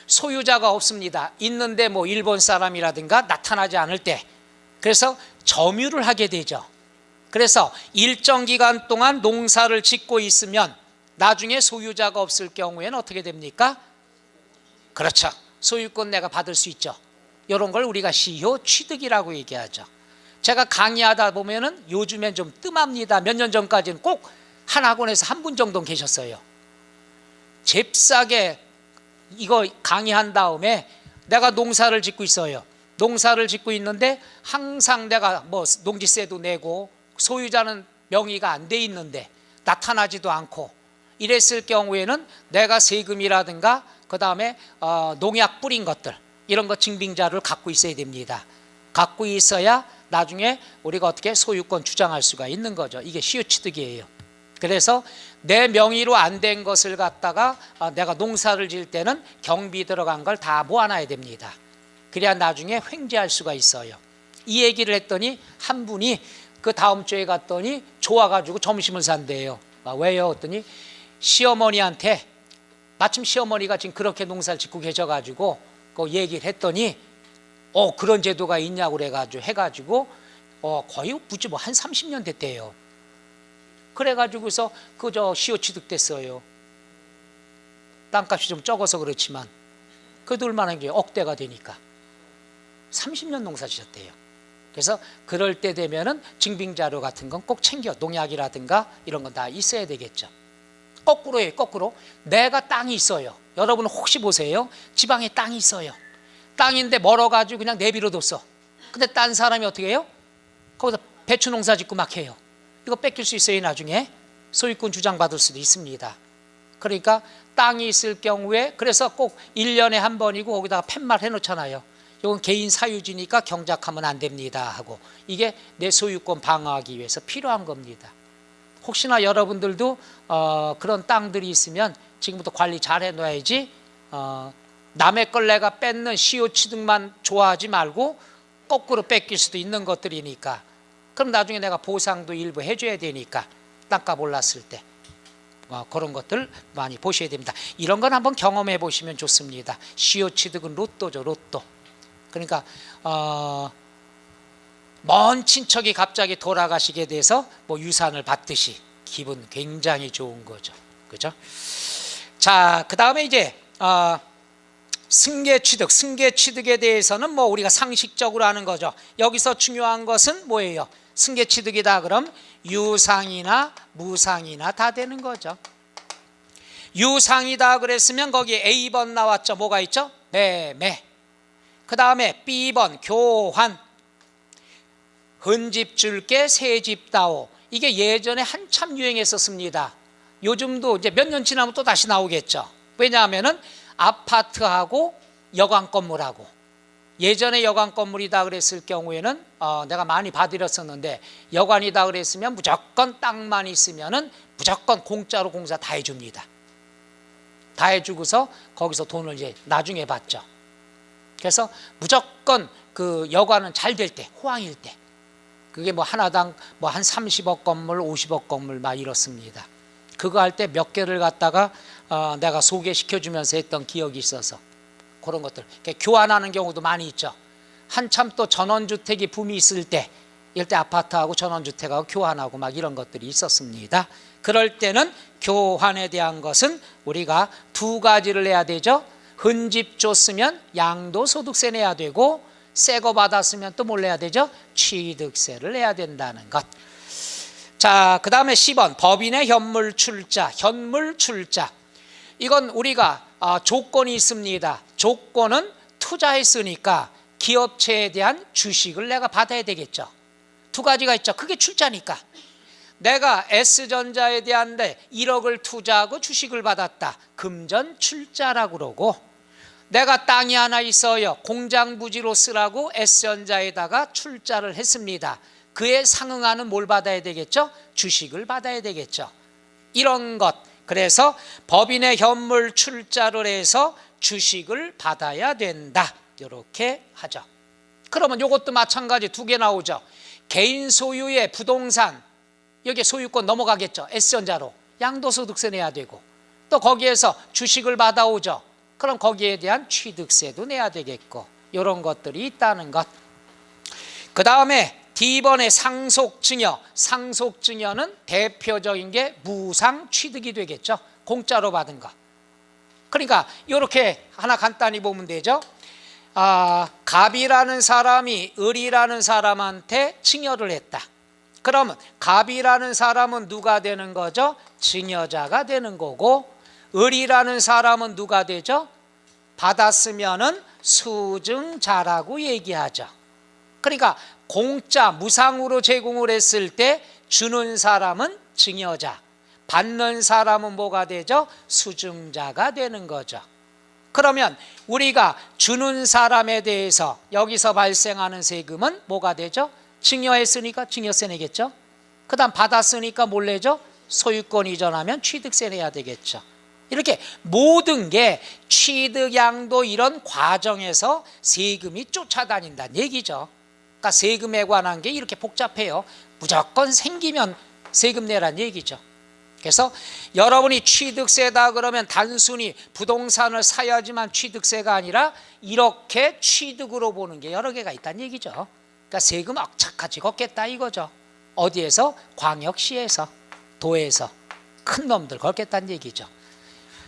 소유자가 없습니다. 있는데 뭐 일본 사람이라든가 나타나지 않을 때, 그래서 점유를 하게 되죠. 그래서 일정 기간 동안 농사를 짓고 있으면 나중에 소유자가 없을 경우에는 어떻게 됩니까? 그렇죠. 소유권 내가 받을 수 있죠. 이런 걸 우리가 시효 취득이라고 얘기하죠. 제가 강의하다 보면은 요즘엔 좀 뜸합니다. 몇 년 전까지는 꼭 한 학원에서 한 분 정도 계셨어요. 잽싸게 이거 강의한 다음에 내가 농사를 짓고 있어요. 농사를 짓고 있는데 항상 내가 뭐 농지세도 내고 소유자는 명의가 안 돼 있는데 나타나지도 않고 이랬을 경우에는 내가 세금이라든가 그 다음에 농약 뿌린 것들 이런 거 증빙자를 갖고 있어야 됩니다. 갖고 있어야 나중에 우리가 어떻게 소유권 주장할 수가 있는 거죠. 이게 시효취득이에요. 그래서 내 명의로 안 된 것을 갖다가 내가 농사를 지을 때는 경비 들어간 걸 다 모아놔야 됩니다. 그래야 나중에 횡재할 수가 있어요. 이 얘기를 했더니 한 분이 그 다음 주에 갔더니 좋아가지고 점심을 산대요. 왜요? 했더니 시어머니한테, 마침 시어머니가 지금 그렇게 농사를 짓고 계셔가지고 그 얘기를 했더니 그런 제도가 있냐고 해가지고 거의 무지 뭐 한 30년 됐대요. 그래가지고서 그저 시효취득 됐어요. 땅값이 좀 적어서 그렇지만 그래도 얼마나 억대가 되니까 30년 농사 지셨대요. 그래서 그럴 때 되면은 증빙자료 같은 건 꼭 챙겨, 농약이라든가 이런 건 다 있어야 되겠죠. 거꾸로예요. 거꾸로 내가 땅이 있어요. 여러분 혹시 보세요. 지방에 땅이 있어요. 땅인데 멀어가지고 그냥 내비려뒀어. 근데 딴 사람이 어떻게 해요? 거기서 배추 농사 짓고 막 해요. 이거 뺏길 수 있어요. 나중에 소유권 주장받을 수도 있습니다. 그러니까 땅이 있을 경우에, 그래서 꼭 1년에 한 번이고 거기다가 팻말 해놓잖아요. 이건 개인 사유지니까 경작하면 안 됩니다 하고, 이게 내 소유권 방어하기 위해서 필요한 겁니다. 혹시나 여러분들도 그런 땅들이 있으면 지금부터 관리 잘 해놔야지, 남의 걸 내가 뺏는 시효취득만 좋아하지 말고 거꾸로 뺏길 수도 있는 것들이니까, 그럼 나중에 내가 보상도 일부 해줘야 되니까, 땅값 올랐을 때 그런 것들 많이 보셔야 됩니다. 이런 건 한번 경험해 보시면 좋습니다. 시효취득은 로또죠, 로또. 그러니까 먼 친척이 갑자기 돌아가시게 돼서 뭐 유산을 받듯이 기분 굉장히 좋은 거죠. 그죠? 자, 그 다음에 이제 승계취득. 승계취득에 대해서는 뭐 우리가 상식적으로 아는 거죠. 여기서 중요한 것은 뭐예요? 승계취득이다 그럼 유상이나 무상이나 다 되는 거죠. 유상이다 그랬으면 거기에 A번 나왔죠. 뭐가 있죠? 매매. 그 다음에 B번 교환. 헌집 줄게 새집 다오. 이게 예전에 한참 유행했었습니다. 요즘도 이제 몇 년 지나면 또 다시 나오겠죠. 왜냐하면은 아파트하고 여관 건물하고, 예전에 여관 건물이다 그랬을 경우에는 내가 많이 봐드렸었는데, 여관이다 그랬으면 무조건 땅만 있으면은 무조건 공짜로 공사 다 해줍니다. 다 해주고서 거기서 돈을 이제 나중에 받죠. 그래서 무조건 그 여관은 잘 될 때, 호황일 때, 그게 뭐 하나당 뭐 한 30억 건물, 50억 건물 막 이렇습니다. 그거 할 때 몇 개를 갖다가 내가 소개시켜주면서 했던 기억이 있어서 그런 것들 교환하는 경우도 많이 있죠. 한참 또 전원주택이 붐이 있을 때, 이럴 때 아파트하고 전원주택하고 교환하고 막 이런 것들이 있었습니다. 그럴 때는 교환에 대한 것은 우리가 두 가지를 내야 되죠. 헌집 줬으면 양도소득세 내야 되고, 새 거 받았으면 또 뭘 내야 되죠? 취득세를 내야 된다는 것. 자, 그 다음에 10번 법인의 현물 출자. 현물 출자, 이건 우리가 조건이 있습니다. 조건은 투자했으니까 기업체에 대한 주식을 내가 받아야 되겠죠. 두 가지가 있죠. 그게 출자니까. 내가 S전자에 대한 1억을 투자하고 주식을 받았다. 금전 출자라고 그러고, 내가 땅이 하나 있어요. 공장 부지로 쓰라고 S전자에다가 출자를 했습니다. 그에 상응하는 뭘 받아야 되겠죠? 주식을 받아야 되겠죠. 이런 것. 그래서 법인의 현물 출자를 해서 주식을 받아야 된다. 이렇게 하죠. 그러면 이것도 마찬가지 두 개 나오죠. 개인 소유의 부동산, 여기에 소유권 넘어가겠죠. S전자로 양도소득세 내야 되고, 또 거기에서 주식을 받아오죠. 그럼 거기에 대한 취득세도 내야 되겠고, 이런 것들이 있다는 것. 그 다음에 D번의 상속증여. 상속증여는 대표적인 게 무상 취득이 되겠죠. 공짜로 받은 거. 그러니까 이렇게 하나 간단히 보면 되죠. 갑이라는 사람이 을이라는 사람한테 증여를 했다. 그러면 갑이라는 사람은 누가 되는 거죠? 증여자가 되는 거고, 을이라는 사람은 누가 되죠? 받았으면은 수증자라고 얘기하죠. 그러니까 공짜 무상으로 제공을 했을 때 주는 사람은 증여자, 받는 사람은 뭐가 되죠? 수증자가 되는 거죠. 그러면 우리가 주는 사람에 대해서 여기서 발생하는 세금은 뭐가 되죠? 증여했으니까 증여세 내겠죠. 그 다음 받았으니까 뭘 내죠? 소유권 이전하면 취득세 내야 되겠죠. 이렇게 모든 게 취득 양도 이런 과정에서 세금이 쫓아다닌다는 얘기죠. 그러니까 세금에 관한 게 이렇게 복잡해요. 무조건 생기면 세금 내란 얘기죠. 그래서 여러분이 취득세다 그러면 단순히 부동산을 사야지만 취득세가 아니라 이렇게 취득으로 보는 게 여러 개가 있다는 얘기죠. 그러니까 세금 억차까지 걷겠다 이거죠. 어디에서? 광역시에서, 도에서 큰 놈들 걷겠다는 얘기죠.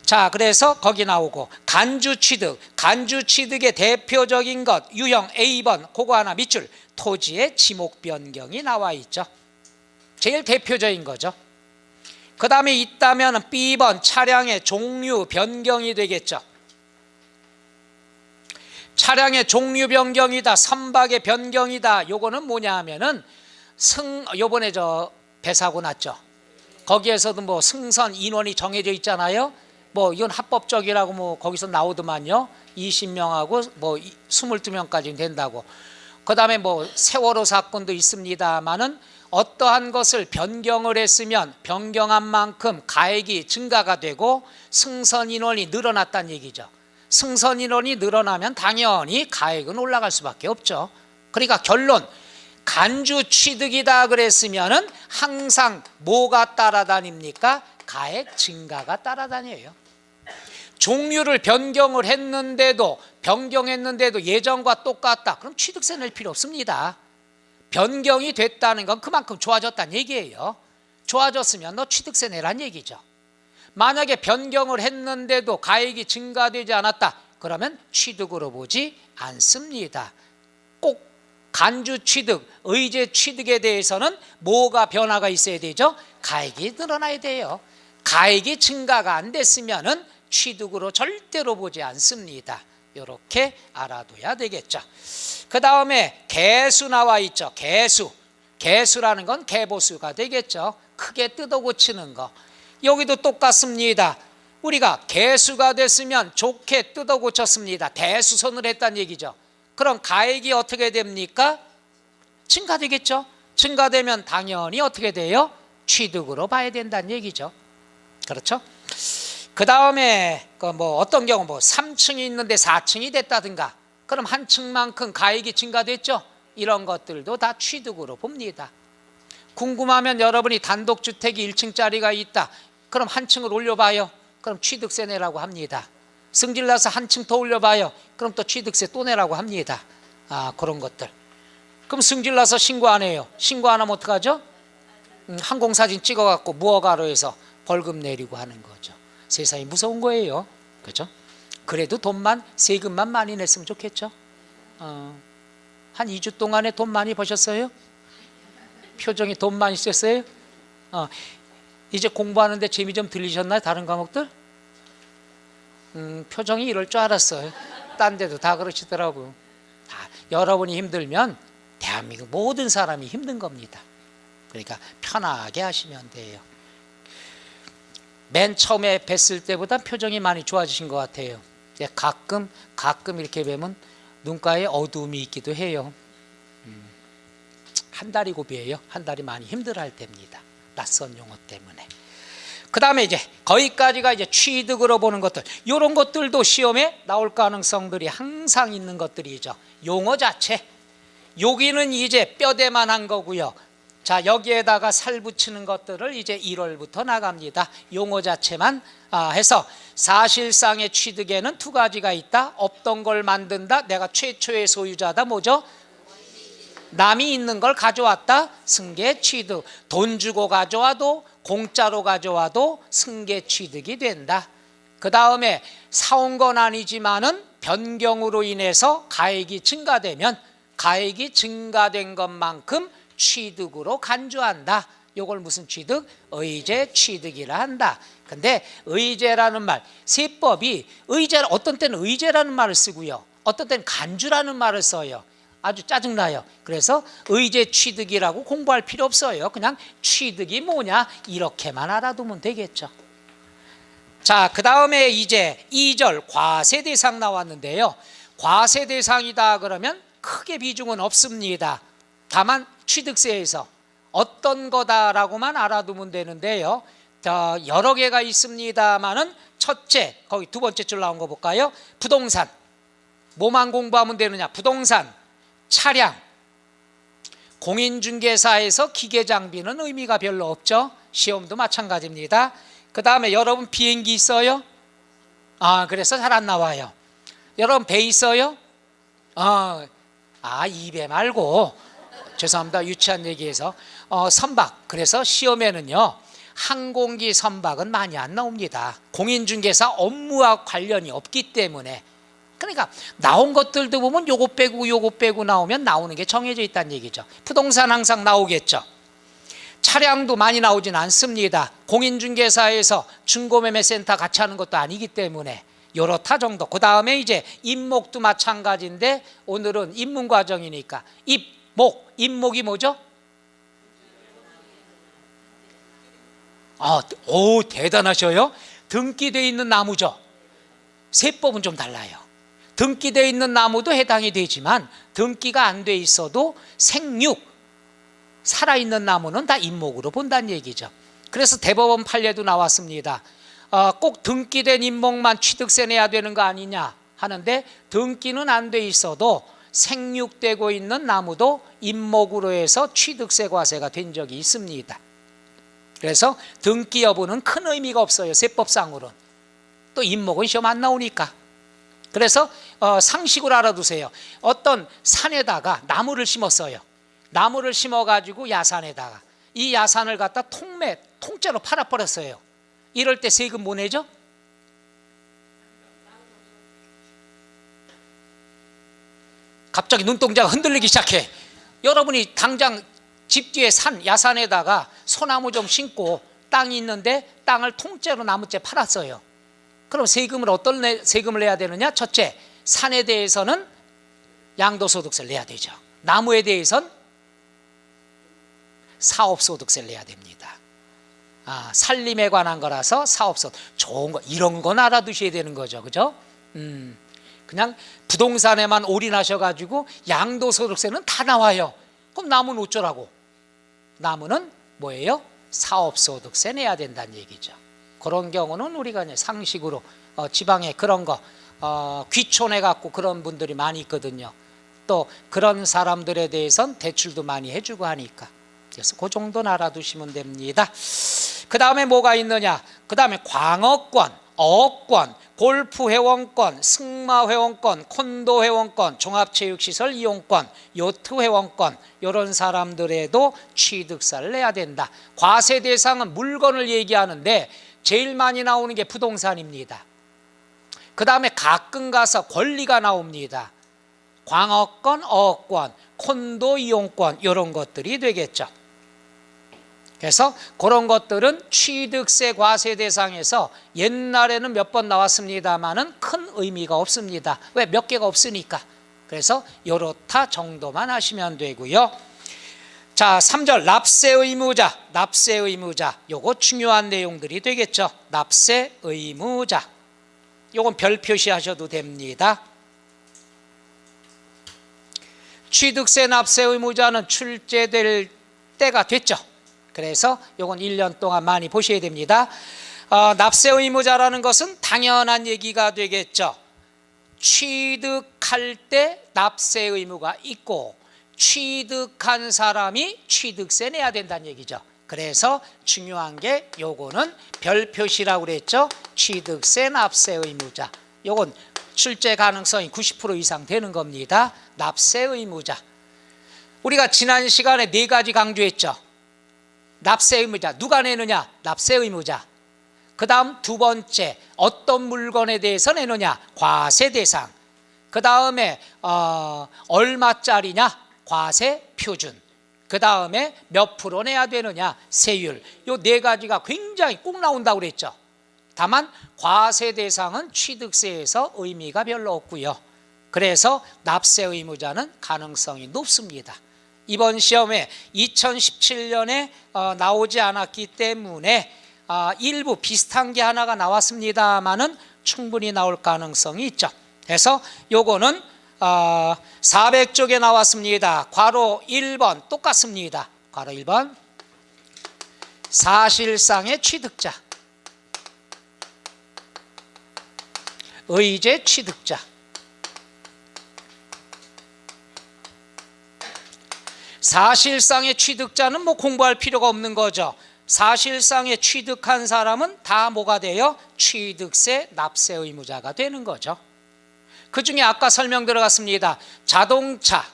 자, 그래서 거기 나오고 간주취득, 간주취득의 대표적인 것 유형 A번 그거 하나 밑줄 토지의 지목 변경이 나와 있죠. 제일 대표적인 거죠. 그 다음에 있다면 B번 차량의 종류 변경이 되겠죠. 차량의 종류 변경이다, 선박의 변경이다. 요거는 뭐냐 하면은 요번에 저 배사고 났죠. 거기에서도 뭐 승선 인원이 정해져 있잖아요. 뭐 이건 합법적이라고 뭐 거기서 나오더만요. 20명하고 뭐 22명까지 된다고. 그 다음에 뭐 세월호 사건도 있습니다만은 어떠한 것을 변경을 했으면 변경한 만큼 가액이 증가가 되고 승선 인원이 늘어났다는 얘기죠. 승선 인원이 늘어나면 당연히 가액은 올라갈 수밖에 없죠. 그러니까 결론, 간주 취득이다 그랬으면은 항상 뭐가 따라다닙니까? 가액 증가가 따라다녀요. 종류를 변경했는데도 예전과 똑같다. 그럼 취득세 낼 필요 없습니다. 변경이 됐다는 건 그만큼 좋아졌다는 얘기예요. 좋아졌으면 너 취득세 내란 얘기죠. 만약에 변경을 했는데도 가액이 증가되지 않았다. 그러면 취득으로 보지 않습니다. 꼭 간주 취득, 의제 취득에 대해서는 뭐가 변화가 있어야 되죠? 가액이 늘어나야 돼요. 가액이 증가가 안 됐으면은 취득으로 절대로 보지 않습니다. 이렇게 알아둬야 되겠죠. 그 다음에 개수 나와 있죠. 개수라는 건 개보수가 되겠죠. 크게 뜯어 고치는 거. 여기도 똑같습니다. 우리가 개수가 됐으면 좋게 뜯어 고쳤습니다. 대수선을 했다는 얘기죠. 그럼 가액이 어떻게 됩니까? 증가되겠죠. 증가되면 당연히 어떻게 돼요? 취득으로 봐야 된다는 얘기죠. 그렇죠? 그 다음에 뭐 어떤 경우 뭐 3층이 있는데 4층이 됐다든가, 그럼 한 층만큼 가액이 증가됐죠. 이런 것들도 다 취득으로 봅니다. 궁금하면 여러분이 단독주택이 1층짜리가 있다. 그럼 한 층을 올려봐요. 그럼 취득세 내라고 합니다. 승질나서 한 층 더 올려봐요. 그럼 또 취득세 또 내라고 합니다. 그런 것들. 그럼 승질나서 신고 안 해요. 신고 안 하면 어떡하죠? 항공사진 찍어갖고 무허가로 해서 벌금 내리고 하는 거죠. 세상이 무서운 거예요. 그렇죠? 그래도 세금만 많이 냈으면 좋겠죠. 한 2주 동안에 돈 많이 버셨어요? 표정이 돈 많이 쓰셨어요? 이제 공부하는데 재미 좀 들리셨나요? 다른 과목들? 표정이 이럴 줄 알았어요. 딴 데도 다 그러시더라고요. 여러분이 힘들면 대한민국 모든 사람이 힘든 겁니다. 그러니까 편하게 하시면 돼요. 맨 처음에 뵀을 때보다 표정이 많이 좋아지신 것 같아요. 가끔 이렇게 뵈면 눈가에 어두움이 있기도 해요. 한 달이 고비예요. 한 달이 많이 힘들어할 때입니다. 낯선 용어 때문에. 그 다음에 이제 거기까지가 이제 취득으로 보는 것들. 이런 것들도 시험에 나올 가능성들이 항상 있는 것들이죠. 용어 자체. 여기는 이제 뼈대만 한 거고요. 자, 여기에다가 살 붙이는 것들을 이제 1월부터 나갑니다. 용어 자체만 해서 사실상의 취득에는 두 가지가 있다. 없던 걸 만든다. 내가 최초의 소유자다. 뭐죠? 남이 있는 걸 가져왔다. 승계 취득. 돈 주고 가져와도 공짜로 가져와도 승계 취득이 된다. 그 다음에 사온 건 아니지만은 변경으로 인해서 가액이 증가되면 가액이 증가된 것만큼 취득으로 간주한다. 이걸 무슨 취득? 의제 취득이라 한다. 근데 의제라는 말, 세법이 어떤 때는 의제라는 말을 쓰고요. 어떤 때는 간주라는 말을 써요. 아주 짜증나요. 그래서 의제 취득이라고 공부할 필요 없어요. 그냥 취득이 뭐냐 이렇게만 알아두면 되겠죠. 자, 그 다음에 이제 2절 과세대상 나왔는데요. 과세대상이다 그러면 크게 비중은 없습니다. 다만 취득세에서 어떤 거다라고만 알아두면 되는데요. 여러 개가 있습니다만은 첫째, 거기 두 번째 줄 나온 거 볼까요? 부동산. 뭐만 공부하면 되느냐? 부동산, 차량, 공인중개사에서 기계장비는 의미가 별로 없죠. 시험도 마찬가지입니다. 그 다음에 여러분 비행기 있어요? 그래서 잘 안 나와요. 여러분 배 있어요? 이 배 말고, 죄송합니다, 유치한 얘기해서 선박. 그래서 시험에는요 항공기 선박은 많이 안 나옵니다. 공인중개사 업무와 관련이 없기 때문에. 그러니까 나온 것들도 보면 요거 빼고 나오면 나오는 게 정해져 있다는 얘기죠. 부동산 항상 나오겠죠. 차량도 많이 나오진 않습니다. 공인중개사에서 중고매매센터 같이 하는 것도 아니기 때문에 요렇다 정도. 그 다음에 이제 임목도 마찬가지인데 오늘은 입문과정이니까 임목이 뭐죠? 오, 대단하셔요. 등기되어 있는 나무죠. 세법은 좀 달라요. 등기되어 있는 나무도 해당이 되지만 등기가 안 돼 있어도 생육, 살아있는 나무는 다 임목으로 본다는 얘기죠. 그래서 대법원 판례도 나왔습니다. 꼭 등기된 임목만 취득세 내야 되는 거 아니냐 하는데, 등기는 안 돼 있어도 생육되고 있는 나무도 임목으로 해서 취득세 과세가 된 적이 있습니다. 그래서 등기 여부는 큰 의미가 없어요. 세법상으로는. 또 임목은 시험 안 나오니까. 그래서 상식으로 알아두세요. 어떤 산에다가 나무를 심었어요. 나무를 심어가지고 야산에다가 이 야산을 갖다 통째로 팔아버렸어요. 이럴 때 세금 뭐 내죠? 갑자기 눈동자가 흔들리기 시작해. 여러분이 당장 집 뒤에 야산에다가 소나무 좀 심고 땅이 있는데 땅을 통째로 나무째 팔았어요. 그럼 세금을 어떤 세금을 내야 되느냐? 첫째, 산에 대해서는 양도소득세를 내야 되죠. 나무에 대해서는 사업소득세를 내야 됩니다. 산림에 관한 거라서 사업소득. 좋은 거, 이런 건 알아두셔야 되는 거죠. 그죠? 그냥 부동산에만 올인하셔가지고 양도소득세는 다 나와요. 그럼 나무는 어쩌라고? 나무는 뭐예요? 사업소득세 내야 된다는 얘기죠. 그런 경우는 우리가 상식으로 지방에 그런 거 귀촌해 갖고 그런 분들이 많이 있거든요. 또 그런 사람들에 대해서는 대출도 많이 해주고 하니까. 그래서 그 정도는 알아두시면 됩니다. 그 다음에 뭐가 있느냐? 그 다음에 광어권, 어업권, 골프회원권, 승마회원권, 콘도회원권, 종합체육시설 이용권, 요트회원권, 이런 사람들에도 취득세를 내야 된다. 과세 대상은 물건을 얘기하는데 제일 많이 나오는 게 부동산입니다. 그 다음에 가끔 가서 권리가 나옵니다. 광어권, 어업권, 콘도 이용권, 이런 것들이 되겠죠. 그래서 그런 것들은 취득세 과세 대상에서 옛날에는 몇 번 나왔습니다만은 큰 의미가 없습니다. 왜? 몇 개가 없으니까. 그래서 요렇다 정도만 하시면 되고요. 자, 3절 납세 의무자, 납세 의무자. 요거 중요한 내용들이 되겠죠. 납세 의무자. 요건 별 표시하셔도 됩니다. 취득세 납세 의무자는 출제될 때가 됐죠. 그래서 요건 1년 동안 많이 보셔야 됩니다. 납세 의무자라는 것은 당연한 얘기가 되겠죠. 취득할 때 납세 의무가 있고 취득한 사람이 취득세 내야 된다는 얘기죠. 그래서 중요한 게 요거는 별 표시라고 그랬죠. 취득세 납세 의무자. 요건 출제 가능성이 90% 이상 되는 겁니다. 납세 의무자. 우리가 지난 시간에 4가지 강조했죠. 납세 의무자. 누가 내느냐? 납세 의무자. 그 다음 두 번째, 어떤 물건에 대해서 내느냐? 과세 대상. 그 다음에 얼마짜리냐? 과세 표준. 그 다음에 몇 프로 내야 되느냐? 세율. 요 4가지가 굉장히 꼭 나온다고 그랬죠. 다만 과세 대상은 취득세에서 의미가 별로 없고요. 그래서 납세 의무자는 가능성이 높습니다. 이번 시험에 2017년에 나오지 않았기 때문에 일부 비슷한 게 하나가 나왔습니다만은 충분히 나올 가능성이 있죠. 그래서 요거는 400쪽에 나왔습니다. 괄호 1번 똑같습니다. 괄호 1번 사실상의 취득자, 의제 취득자. 사실상의 취득자는 뭐 공부할 필요가 없는 거죠. 사실상의 취득한 사람은 다 뭐가 돼요? 취득세 납세 의무자가 되는 거죠. 그 중에 아까 설명 들어갔습니다. 자동차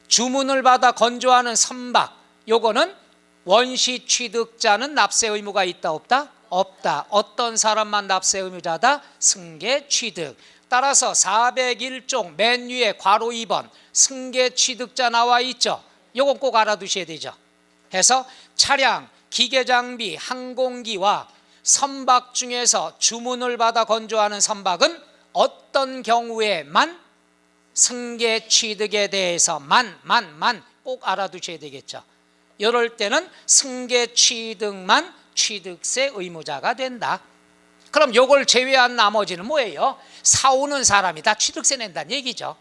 주문을 받아 건조하는 선박, 요거는 원시 취득자는 납세 의무가 있다 없다? 없다. 어떤 사람만 납세 의무자다? 승계 취득. 따라서 401종 맨 위에 괄호 2번 승계 취득자 나와 있죠. 요건 꼭 알아두셔야 되죠. 해서 차량, 기계장비, 항공기와 선박 중에서 주문을 받아 건조하는 선박은 어떤 경우에만 승계 취득에 대해서만 꼭 알아두셔야 되겠죠. 이럴 때는 승계 취득만 취득세 의무자가 된다. 그럼 요걸 제외한 나머지는 뭐예요? 사오는 사람이 다 취득세 낸다는 얘기죠.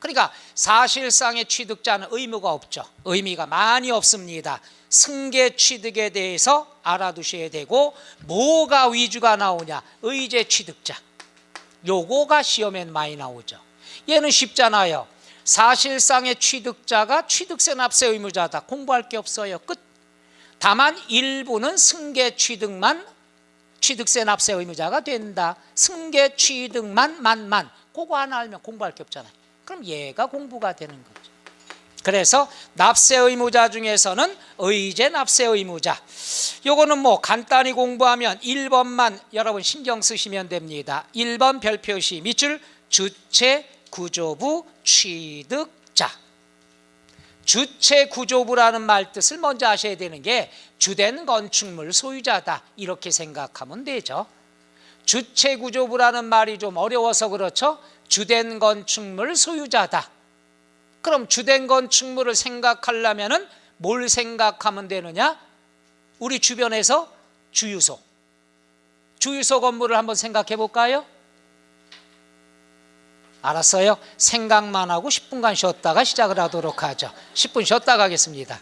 그러니까 사실상의 취득자는 의무가 없죠. 의미가 많이 없습니다. 승계 취득에 대해서 알아두셔야 되고, 뭐가 위주가 나오냐? 의제 취득자. 요거가 시험엔 많이 나오죠. 얘는 쉽잖아요. 사실상의 취득자가 취득세 납세 의무자다. 공부할 게 없어요. 끝. 다만 일부는 승계 취득만 취득세 납세 의무자가 된다. 승계 취득만 그거 하나 알면 공부할 게 없잖아요. 그럼 얘가 공부가 되는 거죠. 그래서 납세 의무자 중에서는 의제 납세 의무자, 요거는 뭐 간단히 공부하면 1번만 여러분 신경 쓰시면 됩니다. 1번 별표시 밑줄 주체 구조부 취득자. 주체 구조부라는 말 뜻을 먼저 아셔야 되는 게 주된 건축물 소유자다, 이렇게 생각하면 되죠. 주체 구조부라는 말이 좀 어려워서 그렇죠. 주된 건축물 소유자다. 그럼 주된 건축물을 생각하려면은 뭘 생각하면 되느냐? 우리 주변에서 주유소 건물을 한번 생각해 볼까요? 알았어요? 생각만 하고 10분간 쉬었다가 시작을 하도록 하죠. 10분 쉬었다 가겠습니다.